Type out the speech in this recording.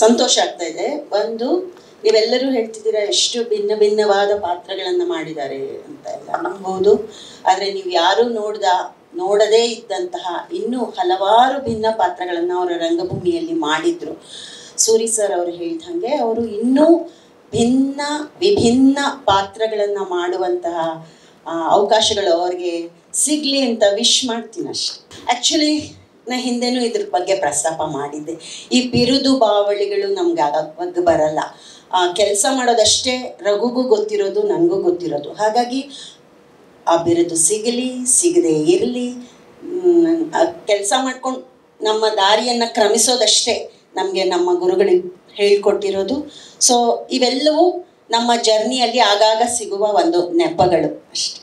ಸಂತೋಷ ಆಗ್ತಾ ಇದೆ. ಒಂದು, ನೀವೆಲ್ಲರೂ ಹೇಳ್ತಿದ್ದೀರಾ ಎಷ್ಟು ಭಿನ್ನ ಭಿನ್ನವಾದ ಪಾತ್ರಗಳನ್ನು ಮಾಡಿದ್ದಾರೆ ಅಂತ ಎಲ್ಲ ಅನ್ಬೋದು. ಆದರೆ ನೀವು ಯಾರೂ ನೋಡದೇ ಇದ್ದಂತಹ ಇನ್ನೂ ಹಲವಾರು ಭಿನ್ನ ಪಾತ್ರಗಳನ್ನು ಅವರ ರಂಗಭೂಮಿಯಲ್ಲಿ ಮಾಡಿದ್ರು. ಸೂರಿ ಸರ್ ಅವರು ಹೇಳಿದಂಗೆ ಅವರು ಇನ್ನೂ ವಿಭಿನ್ನ ಪಾತ್ರಗಳನ್ನು ಮಾಡುವಂತಹ ಅವಕಾಶಗಳು ಅವ್ರಿಗೆ ಸಿಗಲಿ ಅಂತ ವಿಶ್ ಮಾಡ್ತೀನಿ ಅಷ್ಟೆ. ಆ್ಯಕ್ಚುಲಿ ನಾ ಹಿಂದೆನೂ ಇದ್ರ ಬಗ್ಗೆ ಪ್ರಸ್ತಾಪ ಮಾಡಿದ್ದೆ. ಈ ಬಿರುದು ಬಾವಳಿಗಳು ನಮ್ಗೆ ಆಗ ಬರಲ್ಲ. ಕೆಲಸ ಮಾಡೋದಷ್ಟೇ ರಘುಗೂ ಗೊತ್ತಿರೋದು, ನನಗೂ ಗೊತ್ತಿರೋದು. ಹಾಗಾಗಿ ಆ ಬಿರುದು ಸಿಗದೇ ಇರಲಿ, ಕೆಲಸ ಮಾಡ್ಕೊಂಡು ನಮ್ಮ ದಾರಿಯನ್ನು ಕ್ರಮಿಸೋದಷ್ಟೇ ನಮಗೆ ನಮ್ಮ ಗುರುಗಳಿಗೆ ಹೇಳ್ಕೊಟ್ಟಿರೋದು. ಸೊ ಇವೆಲ್ಲವೂ ನಮ್ಮ ಜರ್ನಿಯಲ್ಲಿ ಆಗಾಗ ಸಿಗುವ ಒಂದು ನೆಪಗಳು ಅಷ್ಟೆ.